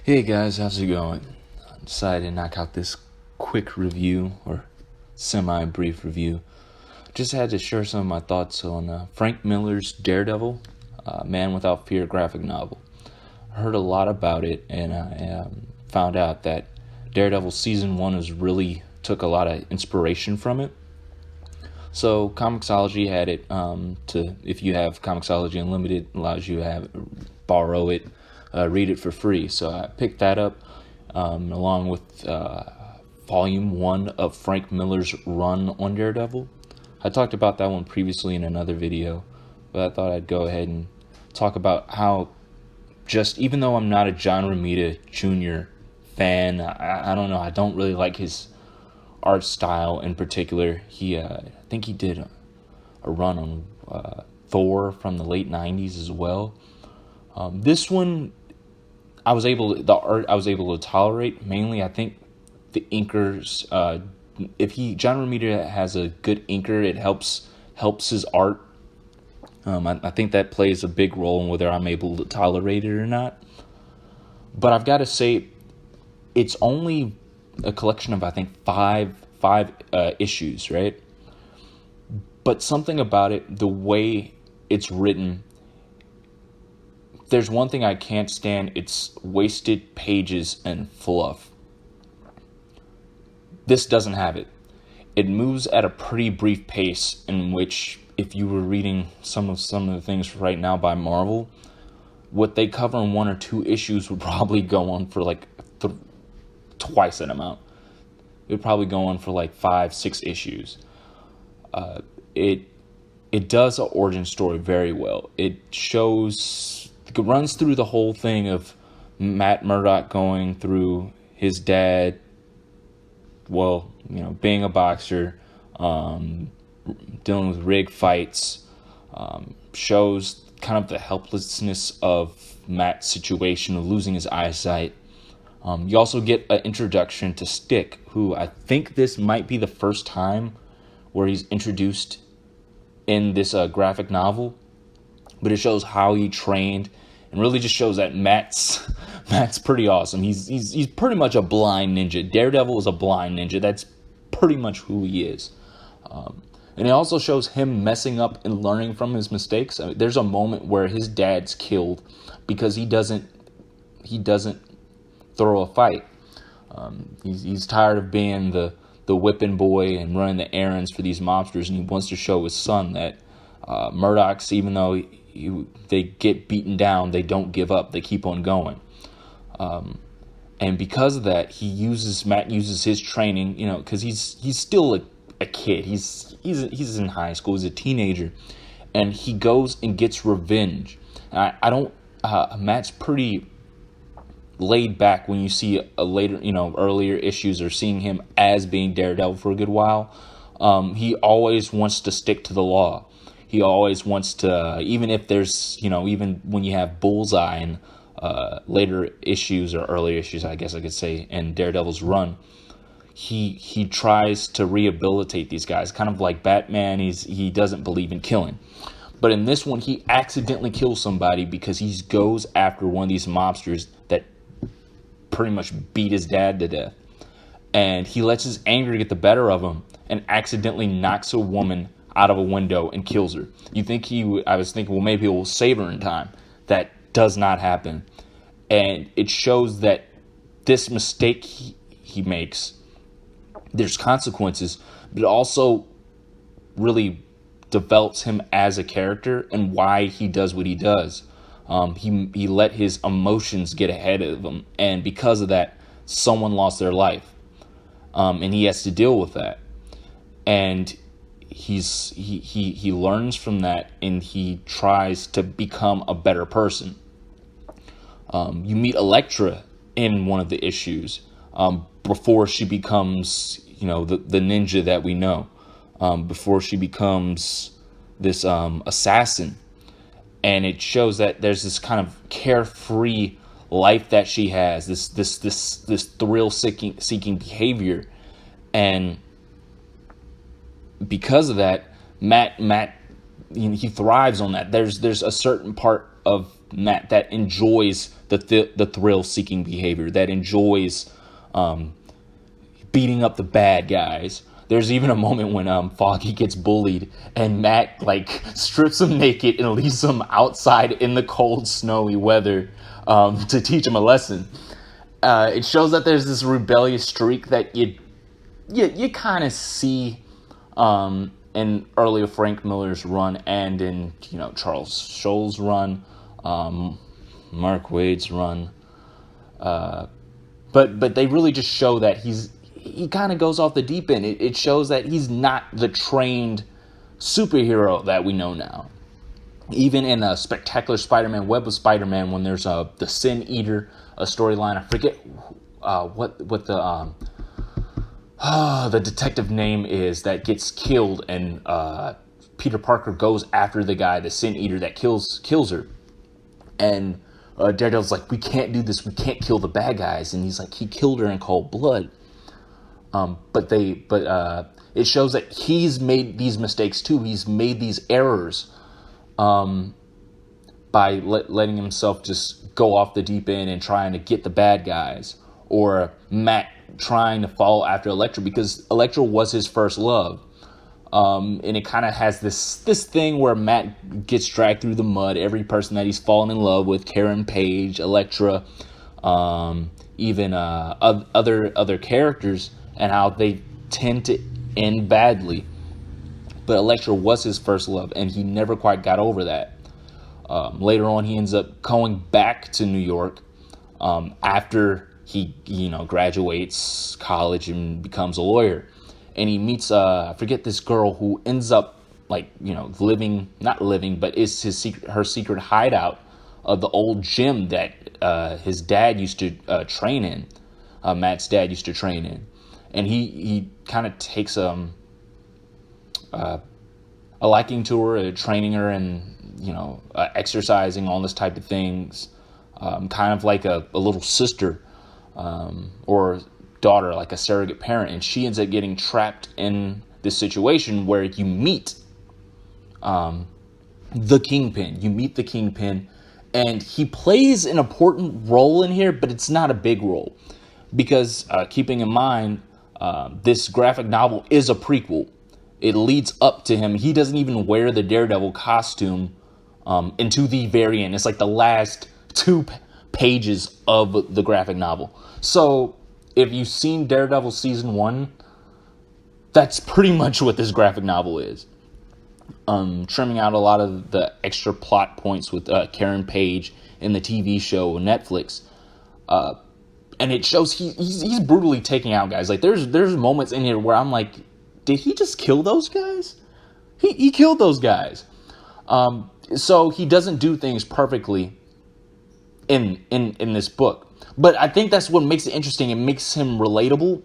Hey guys, how's it going? I decided to knock out this quick review or semi-brief review. Just had to share some of my thoughts on Frank Miller's Daredevil, Man Without Fear graphic novel. I heard a lot about it, and I found out that Daredevil season 1 took a lot of inspiration from it. So Comixology had it if you have Comixology Unlimited, allows you to borrow it, read it for free. So I picked that up along with Volume 1 of Frank Miller's run on Daredevil. I talked about that one previously in another video, but I thought I'd go ahead and talk about how, just even though I'm not a John Romita Jr. fan, I don't know, I don't really like his art style in particular. I think he did a run on Thor from the late 90s as well. This one I was able to tolerate. Mainly, I think the inkers. John Romita has a good inker, it helps his art. I think that plays a big role in whether I'm able to tolerate it or not. But I've got to say, it's only a collection of, I think, five issues, right? But something about it, the way it's written, there's one thing I can't stand. It's wasted pages and fluff. This doesn't have it. It moves at a pretty brief pace, in which, if you were reading some of the things right now by Marvel, what they cover in 1 or 2 issues would probably go on for like twice that amount. It would probably go on for like 5-6 issues. It does an origin story very well. It runs through the whole thing of Matt Murdock going through his dad, being a boxer, dealing with rig fights, shows kind of the helplessness of Matt's situation of losing his eyesight. You also get an introduction to Stick, who I think this might be the first time where he's introduced in this graphic novel, but it shows how he trained, and really just shows that Matt's pretty awesome. He's pretty much a blind ninja. Daredevil is a blind ninja. That's pretty much who he is. And it also shows him messing up and learning from his mistakes. I mean, there's a moment where his dad's killed because he doesn't throw a fight. He's tired of being the whipping boy and running the errands for these mobsters, and he wants to show his son that Murdoch's, even though they get beaten down, they don't give up. They keep on going. And because of that, Matt uses his training, because he's still a kid. He's in high school. He's a teenager, and he goes and gets revenge. Matt's pretty laid back when you see earlier issues, or seeing him as being Daredevil for a good while. He always wants to stick to the law. He always wants to, even if there's, even when you have Bullseye in later issues, or earlier issues, I guess I could say, in Daredevil's run, he tries to rehabilitate these guys, kind of like Batman. He doesn't believe in killing. But in this one, he accidentally kills somebody because he goes after one of these mobsters that pretty much beat his dad to death. And he lets his anger get the better of him and accidentally knocks a woman out of a window and kills her. I was thinking, well, maybe it will save her in time. That does not happen. And it shows that this mistake he makes, there's consequences, but it also really develops him as a character and why he does what he does. He let his emotions get ahead of him, and because of that, someone lost their life, and he has to deal with that. And he learns from that, and he tries to become a better person. You meet Elektra in one of the issues before she becomes, the ninja that we know, before she becomes this assassin. And it shows that there's this kind of carefree life that she has, this thrill-seeking behavior, and because of that, Matt he thrives on that. There's a certain part of Matt that enjoys the thrill-seeking behavior, that enjoys beating up the bad guys. There's even a moment when Foggy gets bullied and Matt like strips him naked and leaves him outside in the cold, snowy weather to teach him a lesson. It shows that there's this rebellious streak that you kind of see in earlier Frank Miller's run and in Charles Schulz's run, Mark Waid's run, but they really just show that he kind of goes off the deep end. It shows that he's not the trained superhero that we know now. Even in a Spectacular Spider-Man, Web of Spider-Man, when there's the Sin Eater, a storyline, I forget what the detective name is that gets killed, and Peter Parker goes after the guy, the Sin Eater that kills her, and Daredevil's like, we can't do this, we can't kill the bad guys, and he's like, he killed her in cold blood. But it shows that he's made these mistakes too. He's made these errors by letting himself just go off the deep end and trying to get the bad guys, or Matt trying to follow after Elektra, because Elektra was his first love. And it kind of has this thing where Matt gets dragged through the mud. Every person that he's fallen in love with, Karen Page, Elektra, even other characters, and how they tend to end badly. But Elektra was his first love, and he never quite got over that. Later on, he ends up going back to New York after he, graduates college and becomes a lawyer. And he meets, I forget this girl who ends up, not living, but is her secret hideout of the old gym that his dad used to train in. Matt's dad used to train in. And he kind of takes a liking to her, training her and, exercising, all this type of things. Kind of like a little sister or daughter, like a surrogate parent. And she ends up getting trapped in this situation where you meet the Kingpin. You meet the Kingpin, and he plays an important role in here, but it's not a big role. Because keeping in mind, this graphic novel is a prequel. It leads up to him. He doesn't even wear the Daredevil costume into the very end. It's like the last 2 pages of the graphic novel. So if you've seen Daredevil season 1, that's pretty much what this graphic novel is. Trimming out a lot of the extra plot points with Karen Page in the TV show on Netflix. And it shows he's brutally taking out guys. Like there's moments in here where I'm like, did he just kill those guys? He killed those guys. So he doesn't do things perfectly in this book. But I think that's what makes it interesting. It makes him relatable.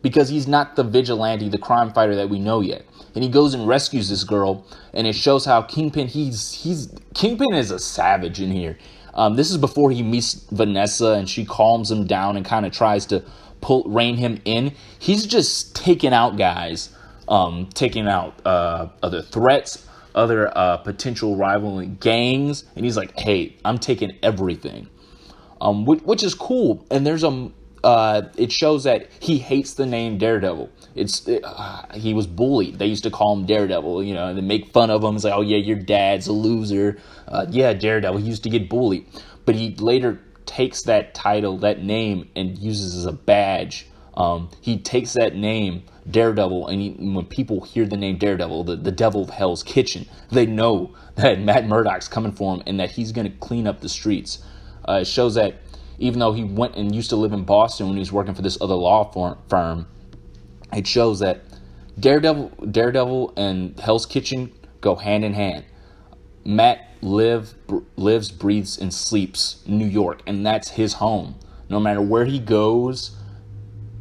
Because he's not the vigilante, the crime fighter that we know yet. And he goes and rescues this girl, and it shows how Kingpin, Kingpin is a savage in here. This is before he meets Vanessa, and she calms him down and kind of tries to rein him in. He's just taking out guys, taking out other threats, other potential rivaling gangs, and he's like, hey, I'm taking everything, which is cool. And there's it shows that he hates the name Daredevil. He was bullied. They used to call him Daredevil, and they make fun of him. It's like, oh yeah, your dad's a loser. Yeah, Daredevil. He used to get bullied, but he later takes that title, that name, and uses as a badge. He takes that name, Daredevil, and when people hear the name Daredevil, the devil of Hell's Kitchen, they know that Matt Murdock's coming for him and that he's going to clean up the streets. It shows that even though he went and used to live in Boston when he was working for this other law firm, it shows that Daredevil and Hell's Kitchen go hand in hand. Matt lives, breathes, and sleeps New York, and that's his home. No matter where he goes,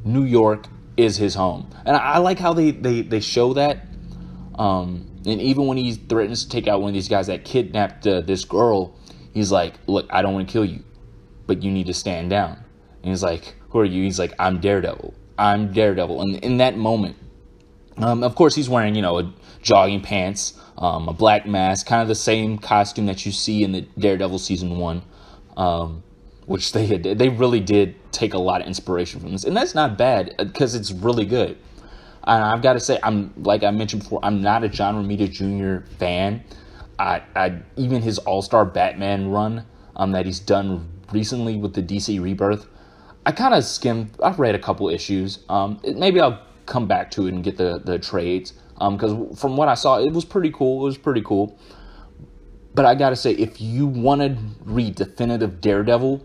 New York is his home. And I like how they show that. And even when he threatens to take out one of these guys that kidnapped this girl, he's like, look, I don't want to kill you, but you need to stand down. And he's like, who are you? He's like, I'm Daredevil. I'm Daredevil. And in that moment, Of course, he's wearing, a jogging pants, a black mask, kind of the same costume that you see in the Daredevil season 1, which they really did take a lot of inspiration from this, and that's not bad because it's really good. And I've got to say, like I mentioned before, I'm not a John Romita Jr. fan. I even his All-Star Batman run that he's done recently with the DC Rebirth, I kind of skimmed. I've read a couple issues. Maybe I'll come back to it and get the trades. Because from what I saw, it was pretty cool. But I gotta say, if you want to read definitive Daredevil,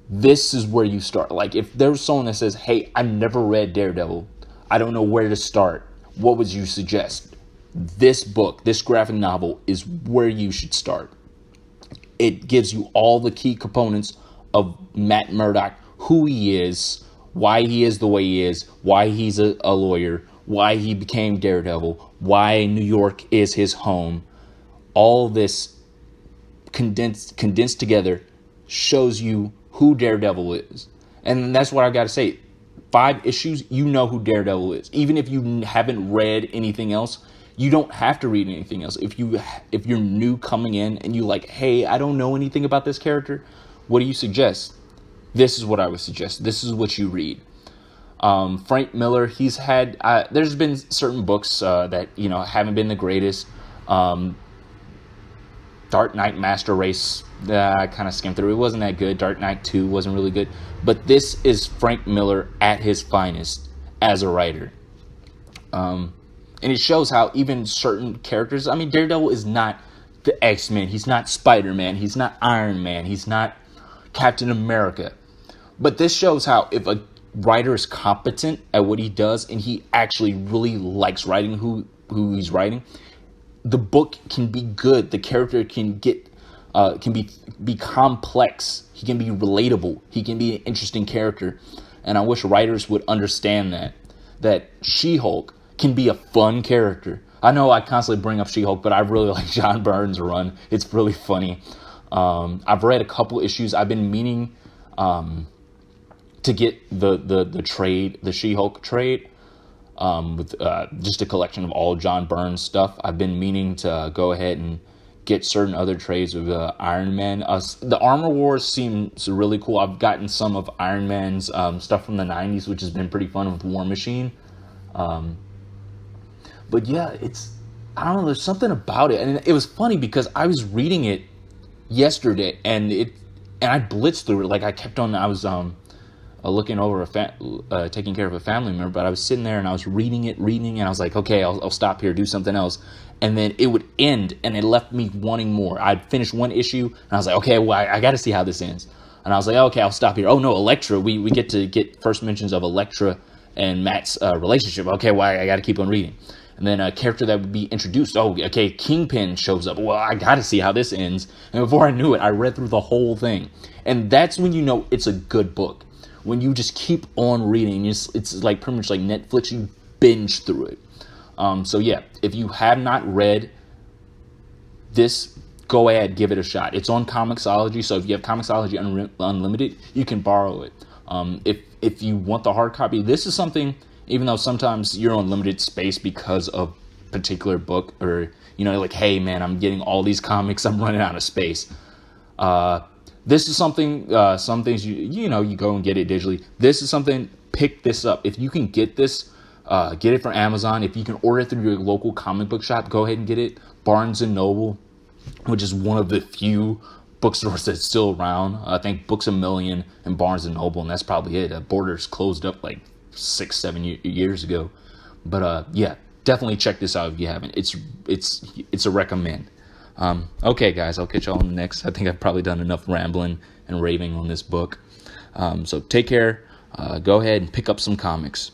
this is where you start. Like, if there's someone that says, "Hey, I never read Daredevil, I don't know where to start," what would you suggest? This book, this graphic novel, is where you should start. It gives you all the key components of Matt Murdock, who he is, why he is the way he is, why he's a lawyer, why he became Daredevil, why New York is his home. All this condensed together shows you who Daredevil is. And that's what I got to say. 5 issues, you know who Daredevil is. Even if you haven't read anything else, you don't have to read anything else. If you're new coming in and you like, "Hey, I don't know anything about this character," what do you suggest? This is what I would suggest. This is what you read. Frank Miller, he's had, there's been certain books that, haven't been the greatest. Dark Knight Master Race, I kind of skimmed through. It wasn't that good. Dark Knight 2 wasn't really good. But this is Frank Miller at his finest as a writer. And it shows how even certain characters, Daredevil is not the X-Men. He's not Spider-Man. He's not Iron Man. He's not Captain America. But this shows how if a writer is competent at what he does and he actually really likes writing who he's writing, the book can be good. The character can be complex. He can be relatable. He can be an interesting character. And I wish writers would understand that She-Hulk can be a fun character. I know I constantly bring up She-Hulk, but I really like John Byrne's run. It's really funny. I've read a couple issues. I've been meaning to get the trade, the She-Hulk trade, with just a collection of all John Byrne stuff. I've been meaning to go ahead and get certain other trades with Iron Man. The Armor Wars seems really cool. I've gotten some of Iron Man's stuff from the 90s, which has been pretty fun with War Machine. But yeah, I don't know, there's something about it. And it was funny because I was reading it yesterday and I blitzed through it. Like I was looking over taking care of a family member, but I was sitting there and I was reading and I was like, okay, I'll stop here, do something else. And then it would end and it left me wanting more. I'd finished one issue and I was like, okay, well, I got to see how this ends. And I was like, okay, I'll stop here. Oh no, Elektra, we get to get first mentions of Elektra and Matt's relationship. Okay, well, I got to keep on reading. And then a character that would be introduced. Oh, okay, Kingpin shows up. Well, I got to see how this ends. And before I knew it, I read through the whole thing. And that's when you know it's a good book. When you just keep on reading, it's like pretty much like Netflix. You binge through it. So yeah, if you have not read this, go ahead, give it a shot. It's on Comixology. So if you have Comixology Unlimited, you can borrow it. If you want the hard copy, this is something. Even though sometimes you're on limited space because of particular book, or like, hey man, I'm getting all these comics, I'm running out of space. This is something. Some things you go and get it digitally. This is something. Pick this up if you can get this. Get it from Amazon. If you can order it through your local comic book shop, go ahead and get it. Barnes and Noble, which is one of the few bookstores that's still around. I think Books A Million and Barnes and Noble, and that's probably it. Borders closed up like 6-7 years ago, but yeah, definitely check this out if you haven't. It's a recommend. Okay guys, I'll catch y'all on the next. I think I've probably done enough rambling and raving on this book. So take care. Go ahead and pick up some comics.